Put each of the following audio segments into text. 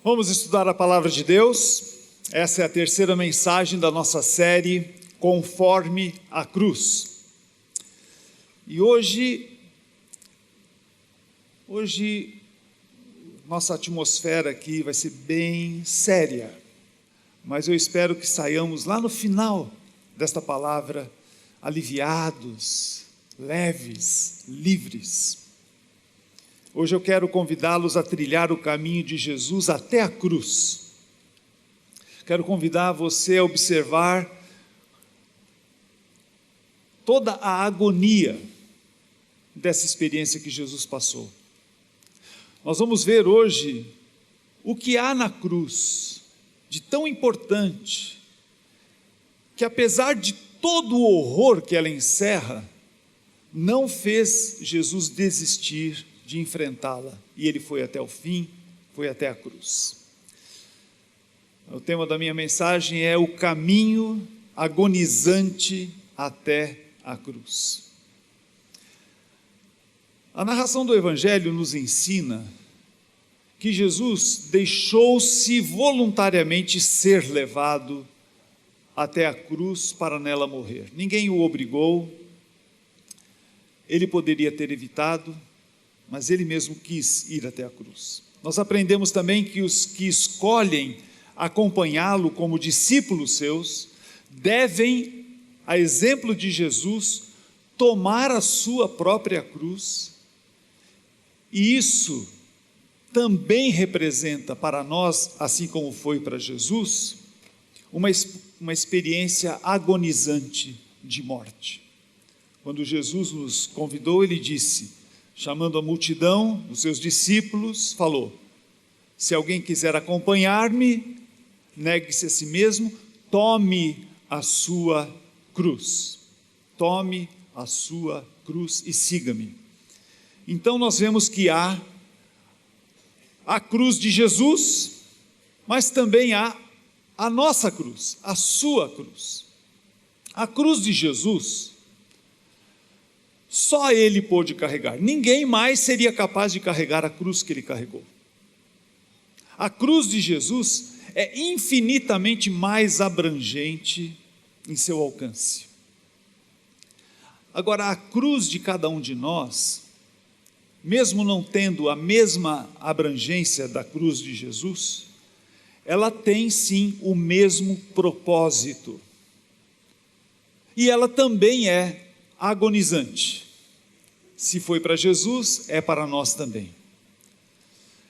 Vamos estudar a palavra de Deus. Essa é a terceira mensagem da nossa série Conforme a Cruz. E hoje nossa atmosfera aqui vai ser bem séria, mas eu espero que saiamos lá no final desta palavra aliviados, leves, livres. Hoje eu quero convidá-los a trilhar o caminho de Jesus até a cruz. Quero convidar você a observar toda a agonia dessa experiência que Jesus passou. Nós vamos ver hoje o que há na cruz de tão importante, que apesar de todo o horror que ela encerra, não fez Jesus desistir de enfrentá-la, e ele foi até o fim, foi até a cruz. O tema da minha mensagem é o caminho agonizante até a cruz. A narração do Evangelho nos ensina que Jesus deixou-se voluntariamente ser levado até a cruz para nela morrer. Ninguém o obrigou, ele poderia ter evitado, mas ele mesmo quis ir até a cruz. Nós aprendemos também que os que escolhem acompanhá-lo como discípulos seus, devem, a exemplo de Jesus, tomar a sua própria cruz, e isso também representa para nós, assim como foi para Jesus, uma experiência agonizante de morte. Quando Jesus nos convidou, ele disse, chamando a multidão, os seus discípulos, falou: se alguém quiser acompanhar-me, negue-se a si mesmo, tome a sua cruz. Tome a sua cruz e siga-me. Então nós vemos que há a cruz de Jesus, mas também há a nossa cruz, a sua cruz. A cruz de Jesus, só ele pôde carregar. Ninguém mais seria capaz de carregar a cruz que ele carregou. A cruz de Jesus é infinitamente mais abrangente em seu alcance. Agora, a cruz de cada um de nós, mesmo não tendo a mesma abrangência da cruz de Jesus, ela tem sim o mesmo propósito. E ela também é agonizante. Se foi para Jesus, é para nós também.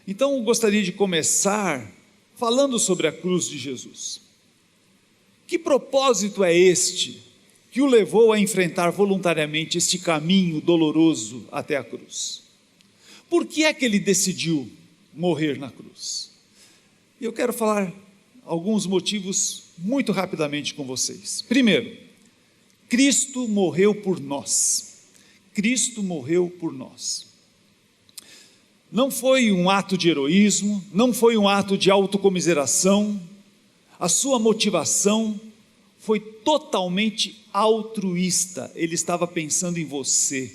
Então eu gostaria de começar falando sobre a cruz de Jesus. Que propósito é este que o levou a enfrentar voluntariamente este caminho doloroso até a cruz? Por que é que ele decidiu morrer na cruz? Eu quero falar alguns motivos muito rapidamente com vocês. Primeiro, Cristo morreu por nós. Cristo morreu por nós. Não foi um ato de heroísmo, não foi um ato de autocomiseração, a sua motivação foi totalmente altruísta, ele estava pensando em você.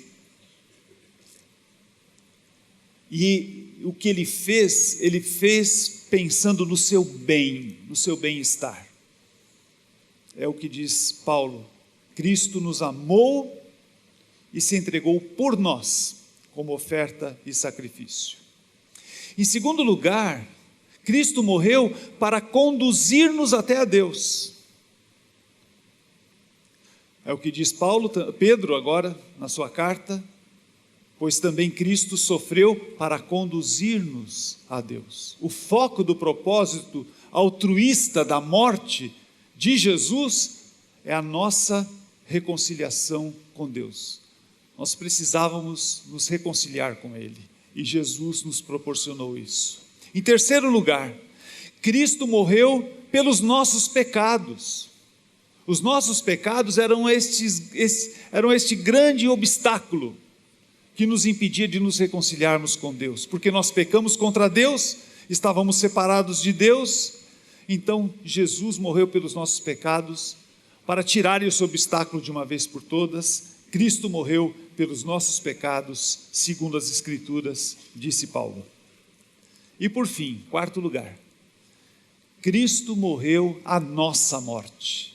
E o que ele fez pensando no seu bem, no seu bem-estar. É o que diz Paulo, Cristo nos amou e se entregou por nós, como oferta e sacrifício. Em segundo lugar, Cristo morreu para conduzir-nos até a Deus. É o que diz Pedro agora, na sua carta, pois também Cristo sofreu para conduzir-nos a Deus. O foco do propósito altruísta da morte de Jesus é a nossa reconciliação com Deus. Nós precisávamos nos reconciliar com Ele, e Jesus nos proporcionou isso. Em terceiro lugar, Cristo morreu pelos nossos pecados. Os nossos pecados eram este grande obstáculo que nos impedia de nos reconciliarmos com Deus, porque nós pecamos contra Deus, estávamos separados de Deus, então Jesus morreu pelos nossos pecados, para tirar esse obstáculo de uma vez por todas. Cristo morreu pelos nossos pecados, segundo as Escrituras, disse Paulo. E por fim, quarto lugar, Cristo morreu a nossa morte.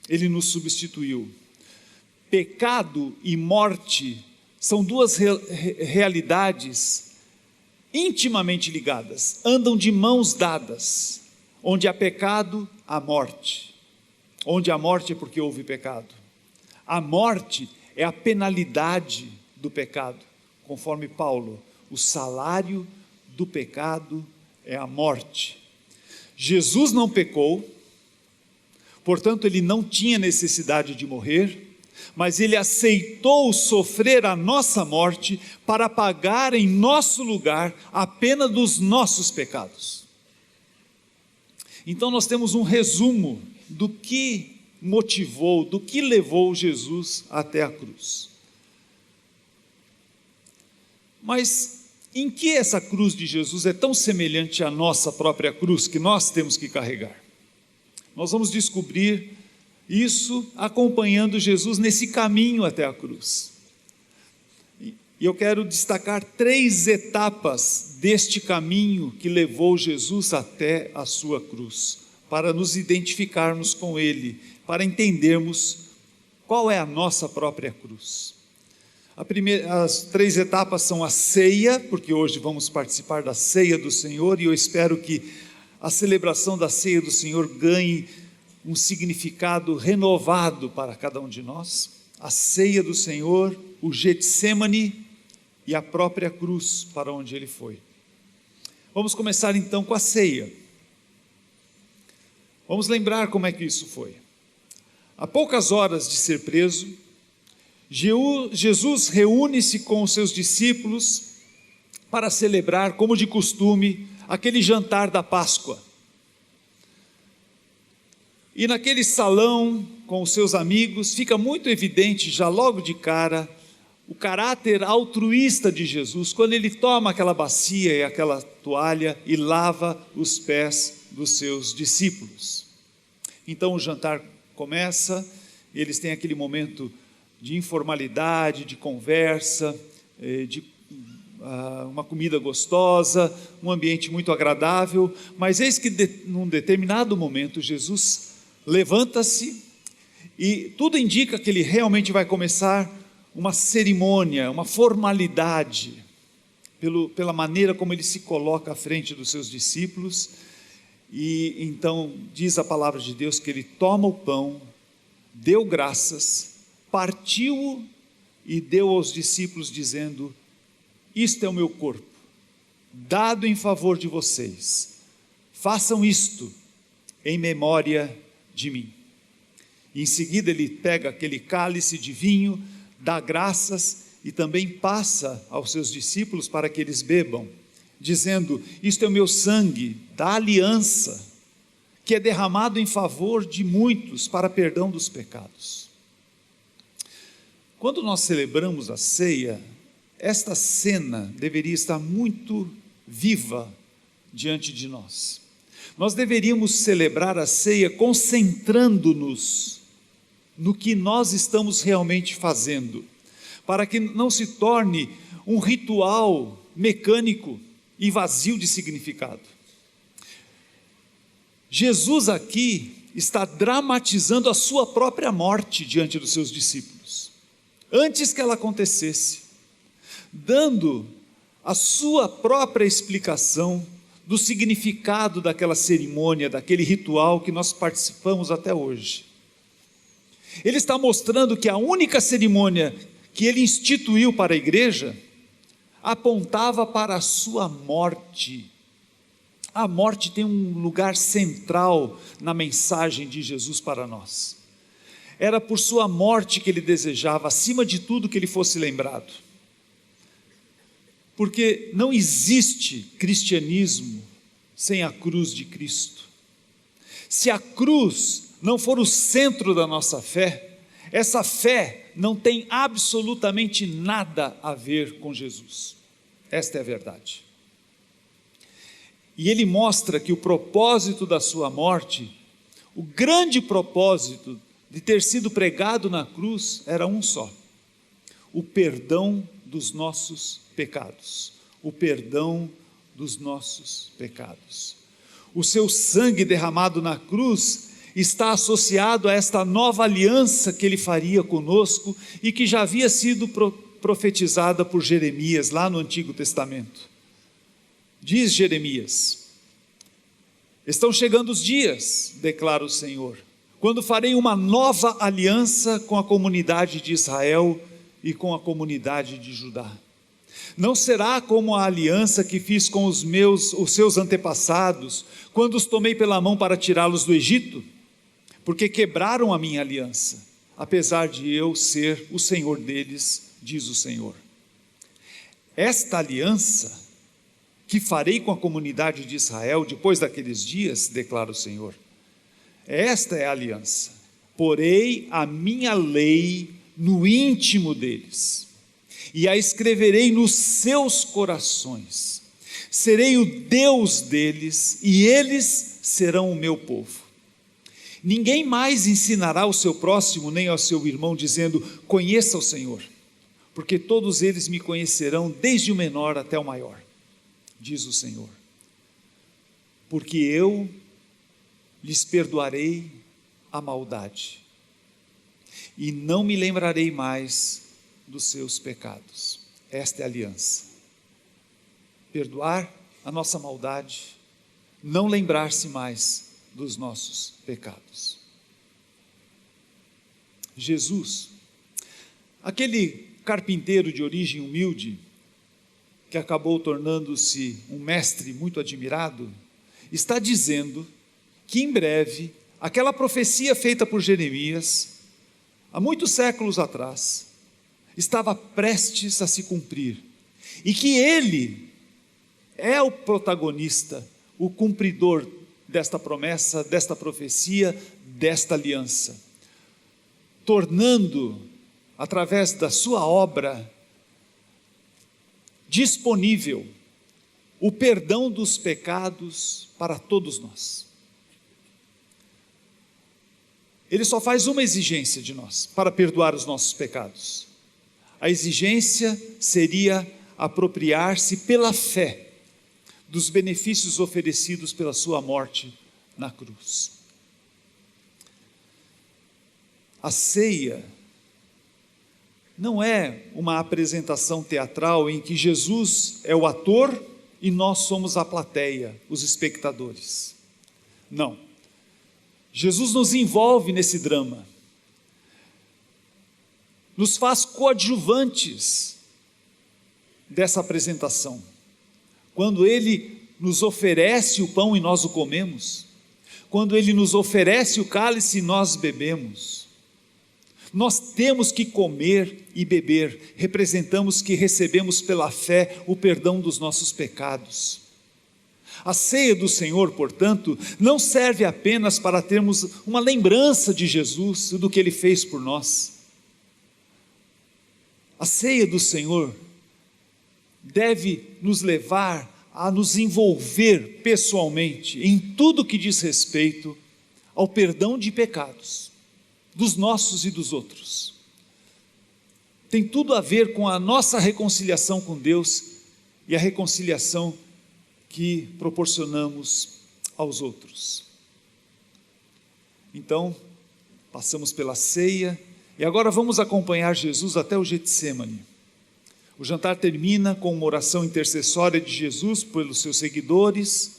Ele nos substituiu. Pecado e morte são duas realidades intimamente ligadas, andam de mãos dadas. Onde há pecado, há morte. Onde há morte é porque houve pecado. A morte é a penalidade do pecado, conforme Paulo. O salário do pecado é a morte. Jesus não pecou, portanto ele não tinha necessidade de morrer, mas ele aceitou sofrer a nossa morte para pagar em nosso lugar a pena dos nossos pecados. Então nós temos um resumo do que motivou, do que levou Jesus até a cruz. Mas em que essa cruz de Jesus é tão semelhante à nossa própria cruz que nós temos que carregar? Nós vamos descobrir isso acompanhando Jesus nesse caminho até a cruz. E eu quero destacar 3 etapas deste caminho que levou Jesus até a sua cruz, para nos identificarmos com Ele, para entendermos qual é a nossa própria cruz. As 3 etapas são a ceia, porque hoje vamos participar da ceia do Senhor, e eu espero que a celebração da ceia do Senhor ganhe um significado renovado para cada um de nós. A ceia do Senhor, o Getsemane e a própria cruz para onde Ele foi. Vamos começar então com a ceia. Vamos lembrar como é que isso foi. Há poucas horas de ser preso, Jesus reúne-se com os seus discípulos para celebrar, como de costume, aquele jantar da Páscoa. E naquele salão, com os seus amigos, fica muito evidente, já logo de cara, o caráter altruísta de Jesus, quando ele toma aquela bacia e aquela toalha e lava os pés dos seus discípulos. Então o jantar começa, eles têm aquele momento de informalidade, de conversa, de uma comida gostosa, um ambiente muito agradável, mas eis que num determinado momento Jesus levanta-se e tudo indica que ele realmente vai começar uma cerimônia, uma formalidade, pela maneira como ele se coloca à frente dos seus discípulos. E então diz a palavra de Deus que ele toma o pão, deu graças, partiu-o e deu aos discípulos dizendo: isto é o meu corpo, dado em favor de vocês, façam isto em memória de mim. E em seguida ele pega aquele cálice de vinho, dá graças e também passa aos seus discípulos para que eles bebam, dizendo: isto é o meu sangue da aliança, que é derramado em favor de muitos para perdão dos pecados. Quando nós celebramos a ceia, esta cena deveria estar muito viva diante de nós. Nós deveríamos celebrar a ceia concentrando-nos no que nós estamos realmente fazendo, para que não se torne um ritual mecânico e vazio de significado. Jesus aqui está dramatizando a sua própria morte diante dos seus discípulos, antes que ela acontecesse, dando a sua própria explicação do significado daquela cerimônia, daquele ritual que nós participamos até hoje. Ele está mostrando que a única cerimônia que ele instituiu para a igreja apontava para a sua morte. A morte tem um lugar central na mensagem de Jesus para nós. Era por sua morte que ele desejava, acima de tudo, que ele fosse lembrado. Porque não existe cristianismo sem a cruz de Cristo. Se a cruz não for o centro da nossa fé, essa fé não tem absolutamente nada a ver com Jesus. Esta é a verdade. E ele mostra que o propósito da sua morte, o grande propósito de ter sido pregado na cruz, era um só: o perdão dos nossos pecados. O perdão dos nossos pecados. O seu sangue derramado na cruz está associado a esta nova aliança que ele faria conosco e que já havia sido profetizada por Jeremias lá no Antigo Testamento. Diz Jeremias: estão chegando os dias, declara o Senhor, quando farei uma nova aliança com a comunidade de Israel e com a comunidade de Judá. Não será como a aliança que fiz com os seus antepassados, quando os tomei pela mão para tirá-los do Egito, porque quebraram a minha aliança, apesar de eu ser o Senhor deles, diz o Senhor. Esta aliança que farei com a comunidade de Israel depois daqueles dias, declara o Senhor, esta é a aliança: porei a minha lei no íntimo deles e a escreverei nos seus corações. Serei o Deus deles e eles serão o meu povo. Ninguém mais ensinará ao seu próximo nem ao seu irmão, dizendo: conheça o Senhor, porque todos eles me conhecerão, desde o menor até o maior, diz o Senhor. Porque eu lhes perdoarei a maldade e não me lembrarei mais dos seus pecados. Esta é a aliança: perdoar a nossa maldade, não lembrar-se mais dos nossos pecados. Jesus, aquele carpinteiro de origem humilde, que acabou tornando-se um mestre muito admirado, está dizendo que em breve, aquela profecia feita por Jeremias, há muitos séculos atrás, estava prestes a se cumprir, e que ele é o protagonista, o cumpridor desta promessa, desta profecia, desta aliança, tornando, através da sua obra, disponível o perdão dos pecados para todos nós. Ele só faz uma exigência de nós para perdoar os nossos pecados. A exigência seria apropriar-se pela fé dos benefícios oferecidos pela sua morte na cruz. A ceia não é uma apresentação teatral em que Jesus é o ator e nós somos a plateia, os espectadores. Não. Jesus nos envolve nesse drama, nos faz coadjuvantes dessa apresentação. Quando Ele nos oferece o pão e nós o comemos, quando Ele nos oferece o cálice e nós bebemos, nós temos que comer e beber, representamos que recebemos pela fé o perdão dos nossos pecados. A ceia do Senhor, portanto, não serve apenas para termos uma lembrança de Jesus, do que Ele fez por nós. A ceia do Senhor deve nos levar a nos envolver pessoalmente em tudo que diz respeito ao perdão de pecados, dos nossos e dos outros. Tem tudo a ver com a nossa reconciliação com Deus e a reconciliação que proporcionamos aos outros. Então, passamos pela ceia e agora vamos acompanhar Jesus até o Getsêmani. O jantar termina com uma oração intercessória de Jesus pelos seus seguidores,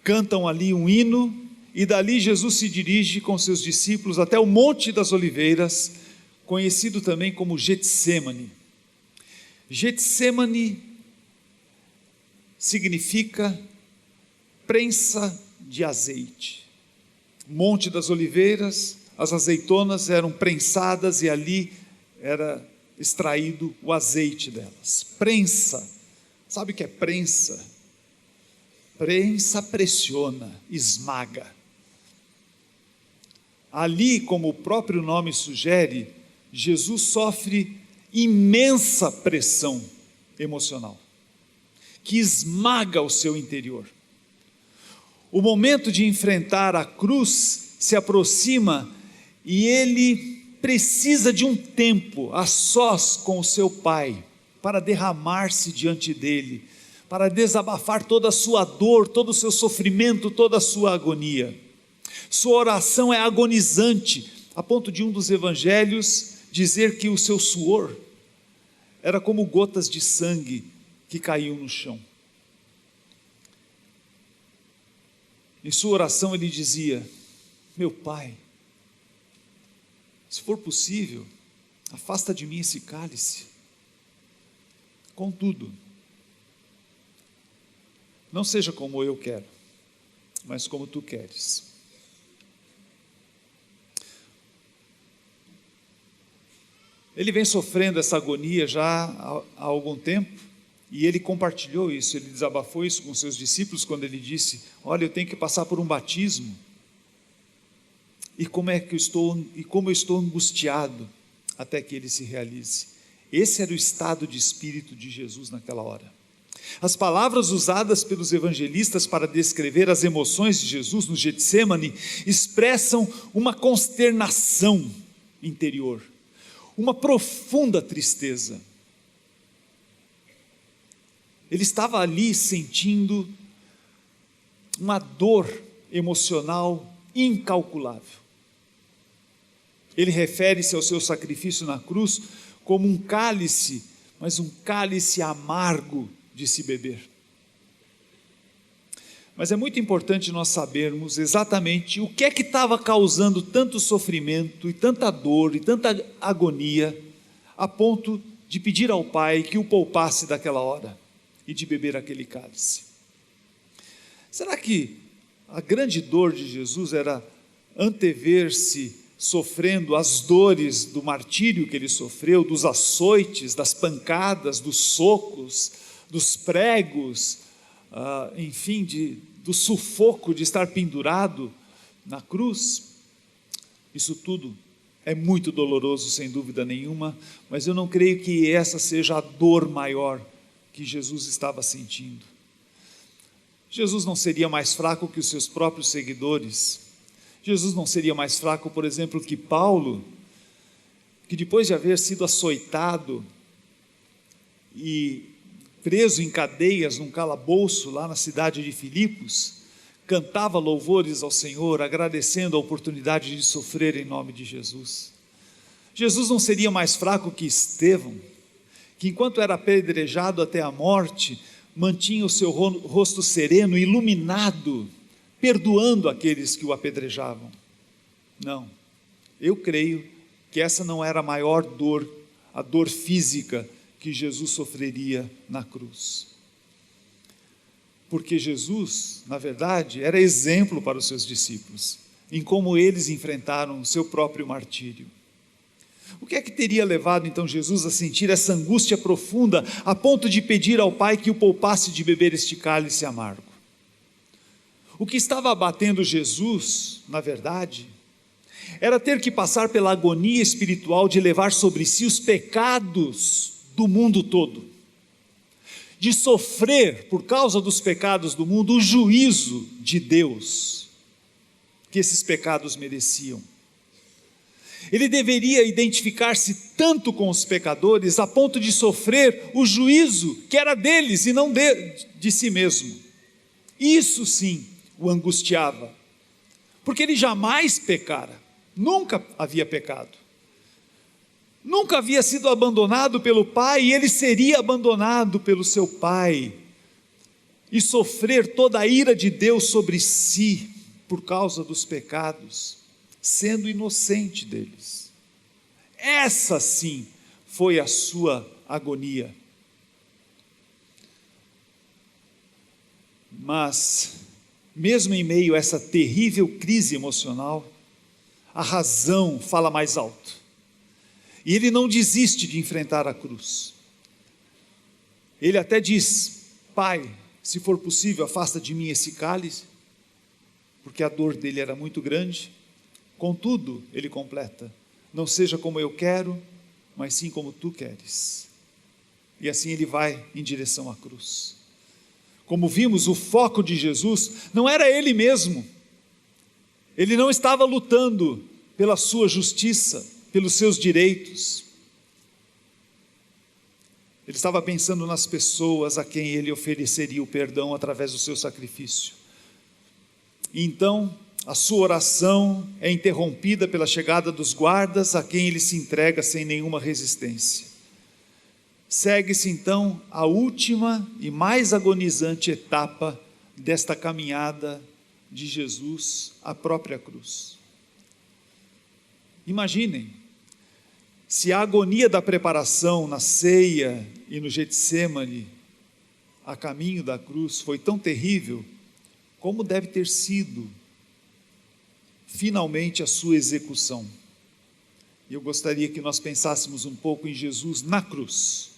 cantam ali um hino e dali Jesus se dirige com seus discípulos até o Monte das Oliveiras, conhecido também como Getsêmani. Getsêmani significa prensa de azeite. Monte das Oliveiras, as azeitonas eram prensadas e ali era extraído o azeite delas. Prensa, sabe o que é prensa? Prensa pressiona, esmaga. Ali, como o próprio nome sugere, Jesus sofre imensa pressão emocional, que esmaga o seu interior. O momento de enfrentar a cruz se aproxima e ele precisa de um tempo a sós com o seu Pai para derramar-se diante dele, para desabafar toda a sua dor, todo o seu sofrimento, toda a sua agonia. Sua oração é agonizante, a ponto de um dos evangelhos dizer que o seu suor era como gotas de sangue que caíam no chão. Em sua oração ele dizia: meu Pai, se for possível, afasta de mim esse cálice. Contudo, não seja como eu quero, mas como tu queres. Ele vem sofrendo essa agonia já há algum tempo, e ele compartilhou isso, ele desabafou isso com seus discípulos, quando ele disse: olha, eu tenho que passar por um batismo, e como eu estou angustiado até que ele se realize. Esse era o estado de espírito de Jesus naquela hora. As palavras usadas pelos evangelistas para descrever as emoções de Jesus no Getsêmani expressam uma consternação interior, uma profunda tristeza. Ele estava ali sentindo uma dor emocional incalculável. Ele refere-se ao seu sacrifício na cruz como um cálice, mas um cálice amargo de se beber. Mas é muito importante nós sabermos exatamente o que é que estava causando tanto sofrimento e tanta dor e tanta agonia, a ponto de pedir ao Pai que o poupasse daquela hora e de beber aquele cálice. Será que a grande dor de Jesus era antever-se sofrendo as dores do martírio que ele sofreu, dos açoites, das pancadas, dos socos, dos pregos, enfim, do sufoco de estar pendurado na cruz? Isso tudo é muito doloroso, sem dúvida nenhuma, mas eu não creio que essa seja a dor maior que Jesus estava sentindo. Jesus não seria mais fraco que os seus próprios seguidores. Jesus não seria mais fraco, por exemplo, que Paulo, que depois de haver sido açoitado e preso em cadeias num calabouço lá na cidade de Filipos, cantava louvores ao Senhor, agradecendo a oportunidade de sofrer em nome de Jesus. Jesus não seria mais fraco que Estevão, que enquanto era apedrejado até a morte, mantinha o seu rosto sereno, iluminado, perdoando aqueles que o apedrejavam. Não, eu creio que essa não era a maior dor, a dor física que Jesus sofreria na cruz. Porque Jesus, na verdade, era exemplo para os seus discípulos, em como eles enfrentaram o seu próprio martírio. O que é que teria levado então Jesus a sentir essa angústia profunda, a ponto de pedir ao Pai que o poupasse de beber este cálice amargo? O que estava abatendo Jesus, na verdade, era ter que passar pela agonia espiritual de levar sobre si os pecados do mundo todo, de sofrer por causa dos pecados do mundo o juízo de Deus que esses pecados mereciam. Ele deveria identificar-se tanto com os pecadores a ponto de sofrer o juízo que era deles e não de si mesmo. Isso sim o angustiava, porque ele jamais pecara, nunca havia pecado, nunca havia sido abandonado pelo Pai, e ele seria abandonado pelo seu Pai, e sofrer toda a ira de Deus sobre si, por causa dos pecados, sendo inocente deles. Essa sim foi a sua agonia. Mas mesmo em meio a essa terrível crise emocional, a razão fala mais alto, e ele não desiste de enfrentar a cruz. Ele até diz: Pai, se for possível, afasta de mim esse cálice, porque a dor dele era muito grande. Contudo, ele completa: não seja como eu quero, mas sim como tu queres. E assim ele vai em direção à cruz. Como vimos, o foco de Jesus não era ele mesmo. Ele não estava lutando pela sua justiça, pelos seus direitos. Ele estava pensando nas pessoas a quem ele ofereceria o perdão através do seu sacrifício. E então, a sua oração é interrompida pela chegada dos guardas, a quem ele se entrega sem nenhuma resistência. Segue-se então a última e mais agonizante etapa desta caminhada de Jesus, a própria cruz. Imaginem, se a agonia da preparação na ceia e no Getsêmani, a caminho da cruz, foi tão terrível, como deve ter sido finalmente a sua execução. E eu gostaria que nós pensássemos um pouco em Jesus na cruz.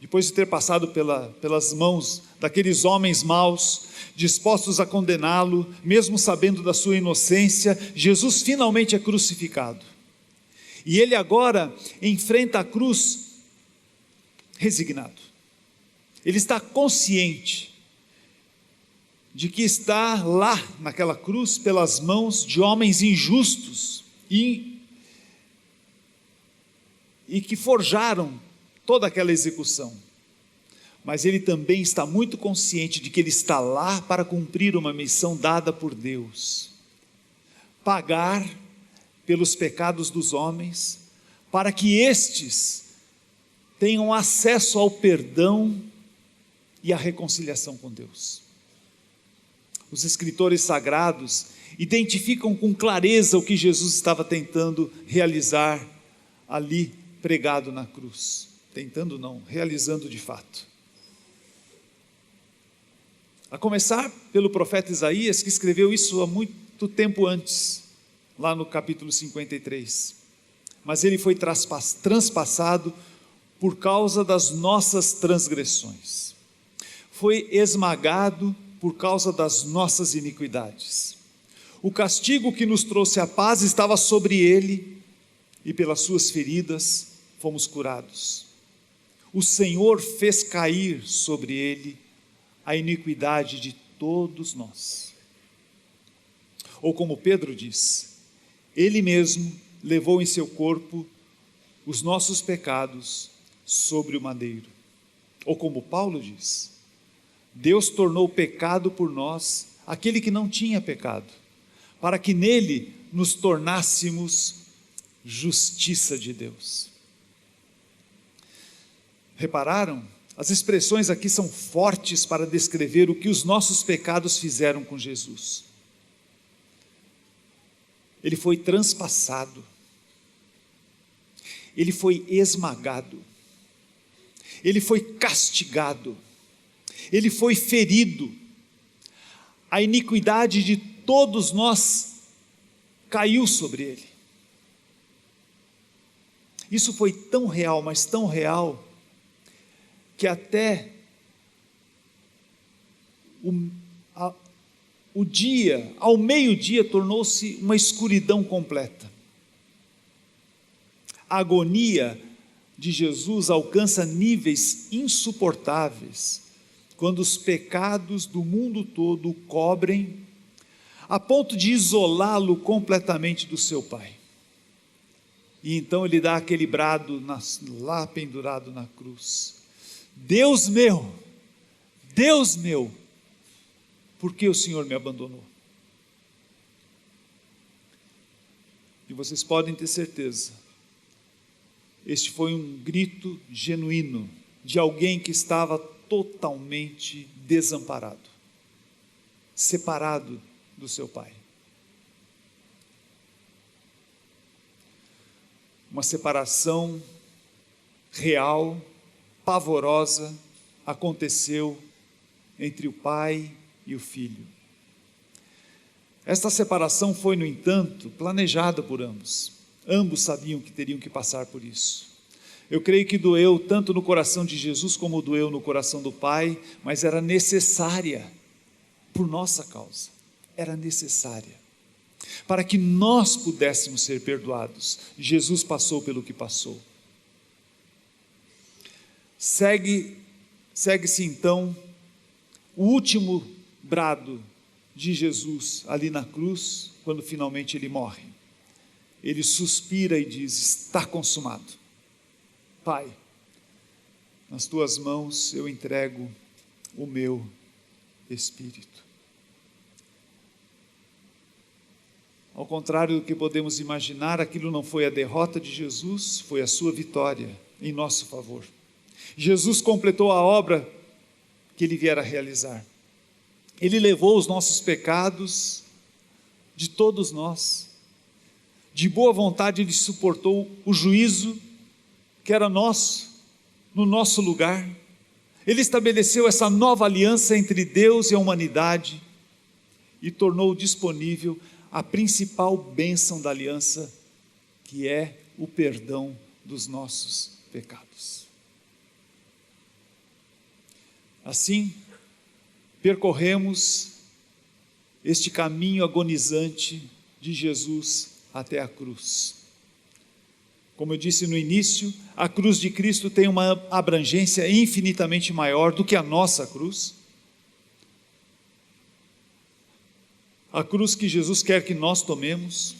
Depois de ter passado pelas mãos daqueles homens maus, dispostos a condená-lo, mesmo sabendo da sua inocência, Jesus finalmente é crucificado. E ele agora enfrenta a cruz resignado. Ele está consciente de que está lá naquela cruz pelas mãos de homens injustos e que forjaram toda aquela execução. Mas ele também está muito consciente de que ele está lá para cumprir uma missão dada por Deus: pagar pelos pecados dos homens, para que estes tenham acesso ao perdão e à reconciliação com Deus. Os escritores sagrados identificam com clareza o que Jesus estava tentando realizar ali, pregado na cruz. Tentando não, realizando de fato. A começar pelo profeta Isaías, que escreveu isso há muito tempo antes, lá no capítulo 53. Mas ele foi transpassado por causa das nossas transgressões. Foi esmagado por causa das nossas iniquidades. O castigo que nos trouxe a paz estava sobre ele, e pelas suas feridas fomos curados. O Senhor fez cair sobre ele a iniquidade de todos nós. Ou como Pedro diz, ele mesmo levou em seu corpo os nossos pecados sobre o madeiro. Ou como Paulo diz, Deus tornou pecado por nós aquele que não tinha pecado, para que nele nos tornássemos justiça de Deus. Repararam? As expressões aqui são fortes para descrever o que os nossos pecados fizeram com Jesus. Ele foi transpassado, ele foi esmagado, ele foi castigado, ele foi ferido. A iniquidade de todos nós caiu sobre ele. Isso foi tão real, mas tão real, que até o dia, ao meio-dia, tornou-se uma escuridão completa. A agonia de Jesus alcança níveis insuportáveis, quando os pecados do mundo todo o cobrem, a ponto de isolá-lo completamente do seu Pai. E então ele dá aquele brado lá pendurado na cruz: Deus meu, por que o Senhor me abandonou? E vocês podem ter certeza, este foi um grito genuíno de alguém que estava totalmente desamparado, separado do seu Pai. Uma separação real, pavorosa, aconteceu entre o Pai e o Filho. Esta separação foi, no entanto, planejada por ambos. Ambos sabiam que teriam que passar por isso. Eu creio que doeu tanto no coração de Jesus como doeu no coração do Pai, mas era necessária por nossa causa. Era necessária. Para que nós pudéssemos ser perdoados, Jesus passou pelo que passou. Segue-se então o último brado de Jesus ali na cruz, quando finalmente ele morre. Ele suspira e diz: está consumado. Pai, nas tuas mãos eu entrego o meu espírito. Ao contrário do que podemos imaginar, aquilo não foi a derrota de Jesus, foi a sua vitória em nosso favor. Jesus completou a obra que ele viera realizar. Ele levou os nossos pecados de todos nós. De boa vontade ele suportou o juízo que era nosso, no nosso lugar. Ele estabeleceu essa nova aliança entre Deus e a humanidade e tornou disponível a principal bênção da aliança, que é o perdão dos nossos pecados. Assim, percorremos este caminho agonizante de Jesus até a cruz. Como eu disse no início, a cruz de Cristo tem uma abrangência infinitamente maior do que a nossa cruz. A cruz que Jesus quer que nós tomemos,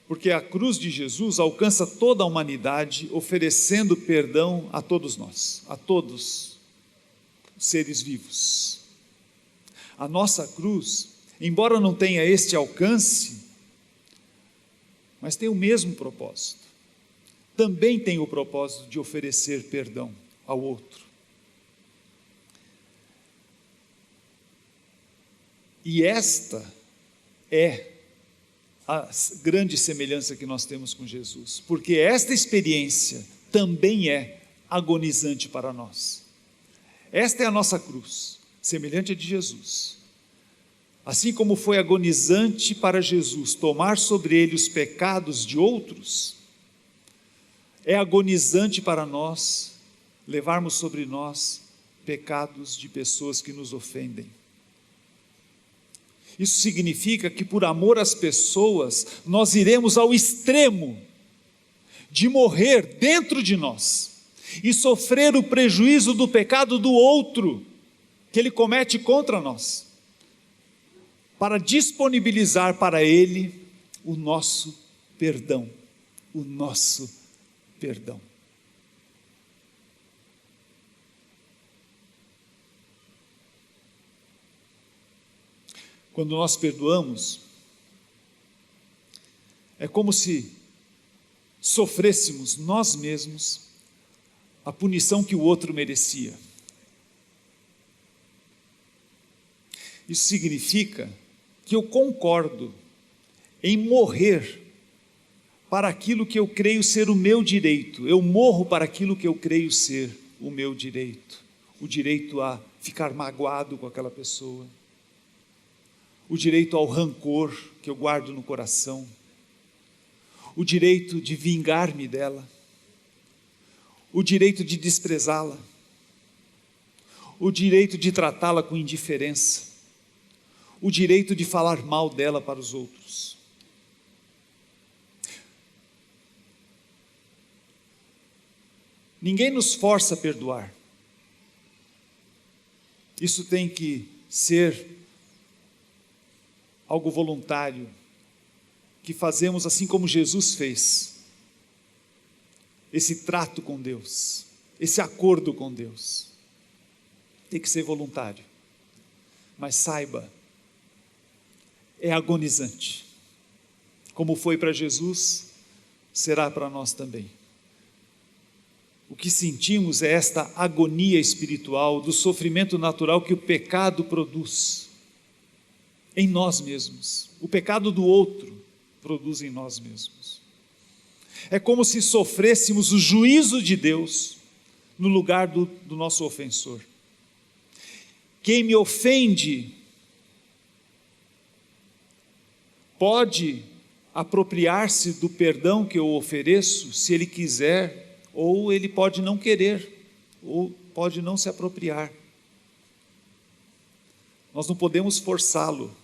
porque a cruz de Jesus alcança toda a humanidade, oferecendo perdão a todos nós, a todos os seres vivos. A nossa cruz, embora não tenha este alcance, mas tem o mesmo propósito. Também tem o propósito de oferecer perdão ao outro. E esta é a grande semelhança que nós temos com Jesus, porque esta experiência também é agonizante para nós. Esta é a nossa cruz, semelhante à de Jesus. Assim como foi agonizante para Jesus tomar sobre ele os pecados de outros, é agonizante para nós levarmos sobre nós pecados de pessoas que nos ofendem. Isso significa que por amor às pessoas, nós iremos ao extremo de morrer dentro de nós e sofrer o prejuízo do pecado do outro que ele comete contra nós, para disponibilizar para ele o nosso perdão, o nosso perdão. Quando nós perdoamos, é como se sofrêssemos nós mesmos a punição que o outro merecia. Isso significa que eu concordo em morrer para aquilo que eu creio ser o meu direito. Eu morro para aquilo que eu creio ser o meu direito. O direito a ficar magoado com aquela pessoa. O direito ao rancor que eu guardo no coração. O direito de vingar-me dela. O direito de desprezá-la. O direito de tratá-la com indiferença. O direito de falar mal dela para os outros. Ninguém nos força a perdoar. Isso tem que ser algo voluntário, que fazemos assim como Jesus fez. Esse trato com Deus, esse acordo com Deus, tem que ser voluntário. Mas saiba, é agonizante. Como foi para Jesus, será para nós também. O que sentimos é esta agonia espiritual do sofrimento natural que o pecado produz em nós mesmos. O pecado do outro produz em nós mesmos. É como se sofrêssemos o juízo de Deus no lugar do nosso ofensor. Quem me ofende pode apropriar-se do perdão que eu ofereço, se ele quiser, ou ele pode não querer, ou pode não se apropriar. Nós não podemos forçá-lo.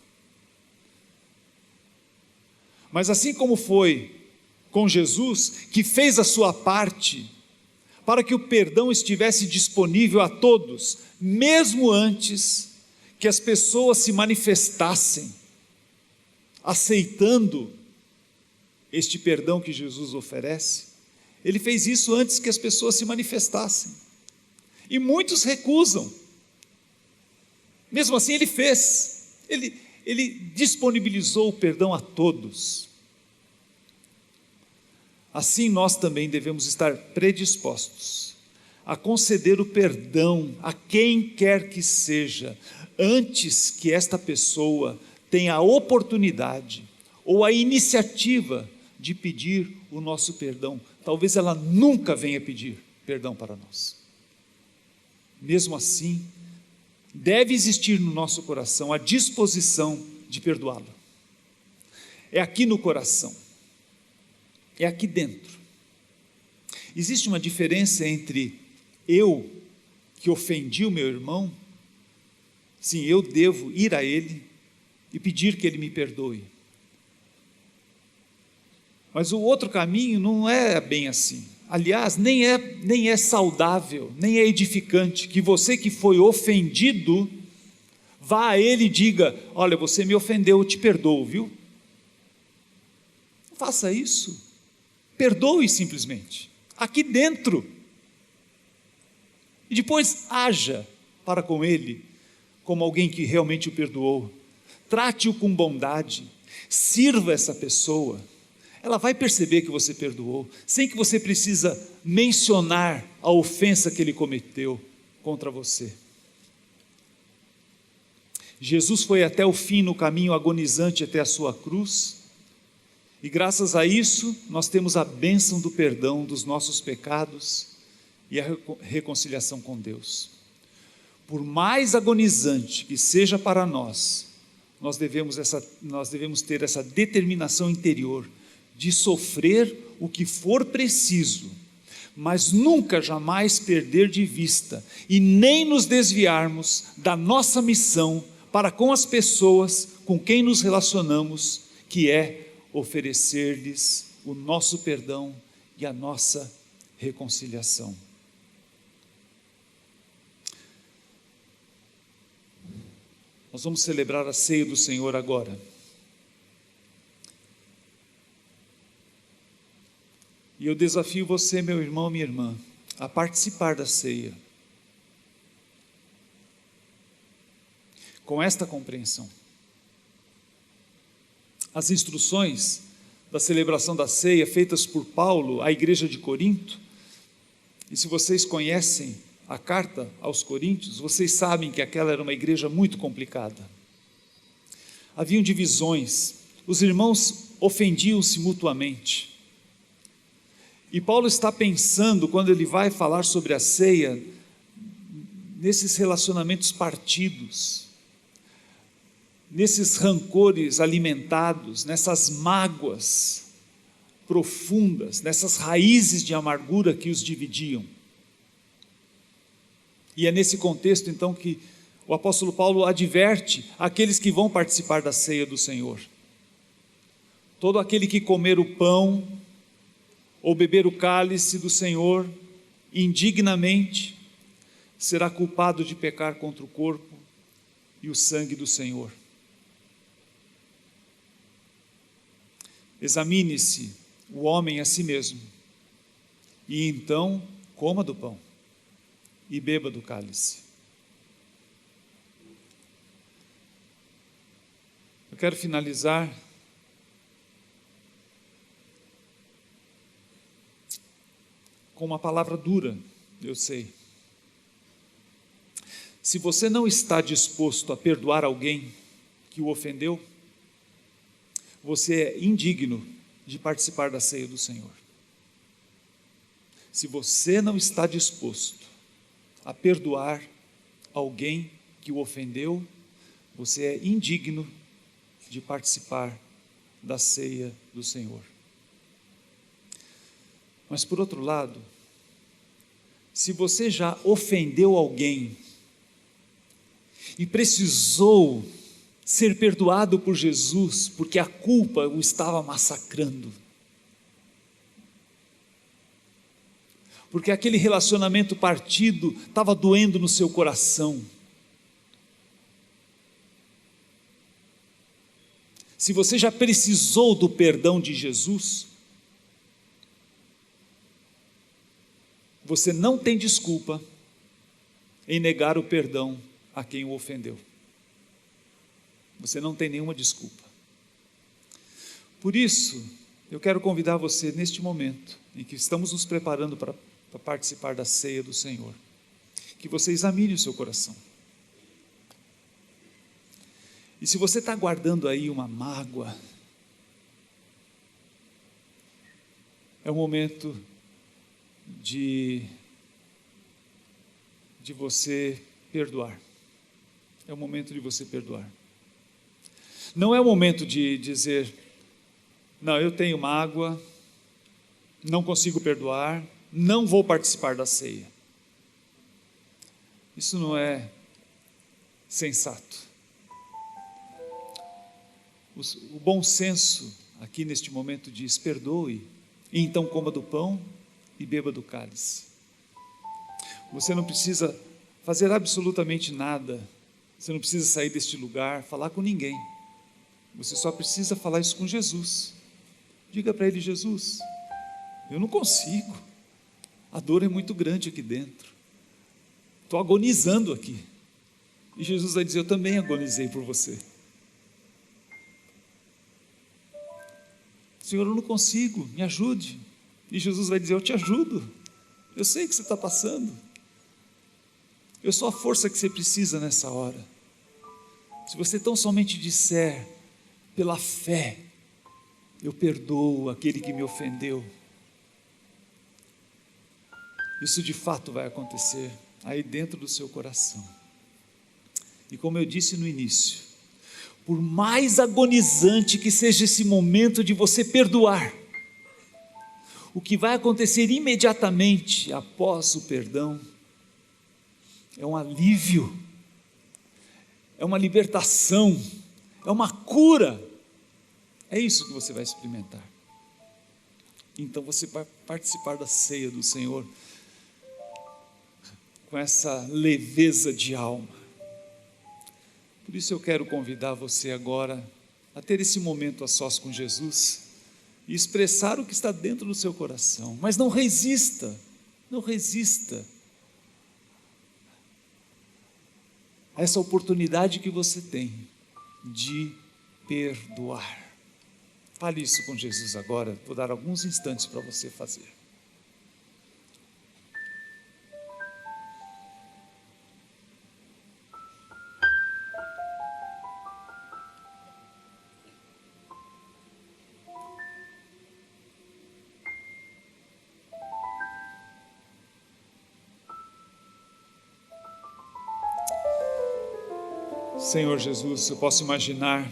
Mas assim como foi com Jesus, que fez a sua parte para que o perdão estivesse disponível a todos, mesmo antes que as pessoas se manifestassem, aceitando este perdão que Jesus oferece, Ele fez isso antes que as pessoas se manifestassem. E muitos recusam. Mesmo assim, ele fez. Ele disponibilizou o perdão a todos. Assim, nós também devemos estar predispostos a conceder o perdão a quem quer que seja, antes que esta pessoa tenha a oportunidade ou a iniciativa de pedir o nosso perdão. Talvez ela nunca venha pedir perdão para nós. Mesmo assim, deve existir no nosso coração a disposição de perdoá-lo. É aqui no coração, é aqui dentro. Existe uma diferença entre eu, que ofendi o meu irmão, sim, eu devo ir a ele e pedir que ele me perdoe. Mas o outro caminho não é bem assim. Aliás, nem é saudável, nem é edificante que você que foi ofendido vá a ele e diga: olha, você me ofendeu, eu te perdoo, viu? Não faça isso. Perdoe simplesmente, aqui dentro. E depois haja para com ele como alguém que realmente o perdoou. Trate-o com bondade, sirva essa pessoa. Ela vai perceber que você perdoou, sem que você precisa mencionar a ofensa que ele cometeu contra você. Jesus foi até o fim no caminho agonizante até a sua cruz, e graças a isso nós temos a bênção do perdão dos nossos pecados e a reconciliação com Deus. Por mais agonizante que seja para nós, nós devemos ter essa determinação interior de sofrer o que for preciso, mas nunca, jamais perder de vista e nem nos desviarmos da nossa missão para com as pessoas com quem nos relacionamos, que é oferecer-lhes o nosso perdão e a nossa reconciliação. Nós vamos celebrar a ceia do Senhor agora. E eu desafio você, meu irmão, minha irmã, a participar da ceia com esta compreensão. As instruções da celebração da ceia feitas por Paulo à igreja de Corinto, e se vocês conhecem a carta aos Coríntios, vocês sabem que aquela era uma igreja muito complicada. Haviam divisões, os irmãos ofendiam-se mutuamente. E Paulo está pensando, quando ele vai falar sobre a ceia, nesses relacionamentos partidos, nesses rancores alimentados, nessas mágoas profundas, nessas raízes de amargura que os dividiam. E é nesse contexto então que o apóstolo Paulo adverte aqueles que vão participar da ceia do Senhor: todo aquele que comer o pão ou beber o cálice do Senhor indignamente será culpado de pecar contra o corpo e o sangue do Senhor. Examine-se o homem a si mesmo, e então coma do pão e beba do cálice. Eu quero finalizar com uma palavra dura, eu sei. Se você não está disposto a perdoar alguém que o ofendeu, você é indigno de participar da ceia do Senhor. Se você não está disposto a perdoar alguém que o ofendeu, você é indigno de participar da ceia do Senhor. Mas por outro lado, se você já ofendeu alguém e precisou ser perdoado por Jesus, porque a culpa o estava massacrando, porque aquele relacionamento partido estava doendo no seu coração, se você já precisou do perdão de Jesus, Você não tem desculpa em negar o perdão a quem o ofendeu. Você não tem nenhuma desculpa. Por isso, eu quero convidar você neste momento, em que estamos nos preparando para participar da ceia do Senhor, que você examine o seu coração. E se você está guardando aí uma mágoa, é o momento de você perdoar. É o momento de você perdoar. Não é o momento de dizer, não, eu tenho mágoa, não consigo perdoar, não vou participar da ceia. Isso não é sensato. O bom senso aqui neste momento diz, perdoe, e então coma do pão e beba do cálice. Você não precisa fazer absolutamente nada, você não precisa sair deste lugar, falar com ninguém, você só precisa falar isso com Jesus. Diga para ele, Jesus, eu não consigo, a dor é muito grande aqui dentro, estou agonizando aqui, e Jesus vai dizer, eu também agonizei por você. Senhor, eu não consigo, me ajude. E Jesus vai dizer, eu te ajudo, eu sei o que você está passando, eu sou a força que você precisa nessa hora. Se você tão somente disser, pela fé, eu perdoo aquele que me ofendeu, isso de fato vai acontecer aí dentro do seu coração. E como eu disse no início, por mais agonizante que seja esse momento de você perdoar, o que vai acontecer imediatamente após o perdão é um alívio, é uma libertação, é uma cura. É isso que você vai experimentar. Então você vai participar da ceia do Senhor com essa leveza de alma. Por isso eu quero convidar você agora a ter esse momento a sós com Jesus e expressar o que está dentro do seu coração, mas não resista a essa oportunidade que você tem de perdoar. Fale isso com Jesus agora, vou dar alguns instantes para você fazer. Senhor Jesus, eu posso imaginar,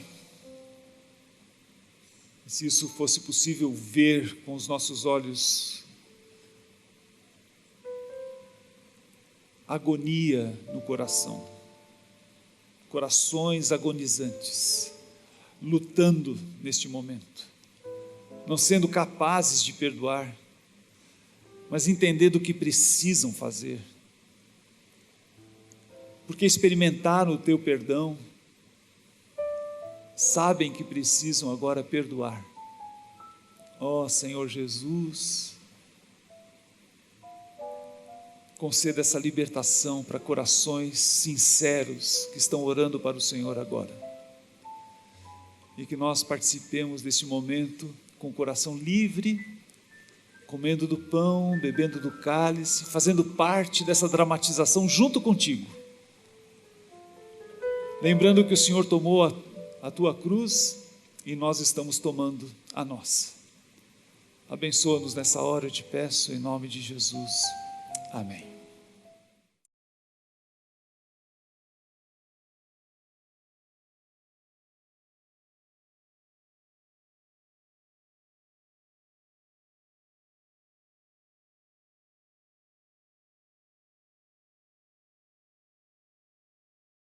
se isso fosse possível ver com os nossos olhos, agonia no coração, corações agonizantes, lutando neste momento, não sendo capazes de perdoar, mas entendendo o que precisam fazer, porque experimentaram o teu perdão, sabem que precisam agora perdoar. Ó Senhor Jesus, conceda essa libertação para corações sinceros que estão orando para o Senhor agora, e que nós participemos deste momento com o coração livre, comendo do pão, bebendo do cálice, fazendo parte dessa dramatização junto contigo, lembrando que o Senhor tomou a tua cruz e nós estamos tomando a nossa. Abençoa-nos nessa hora, eu te peço, em nome de Jesus. Amém.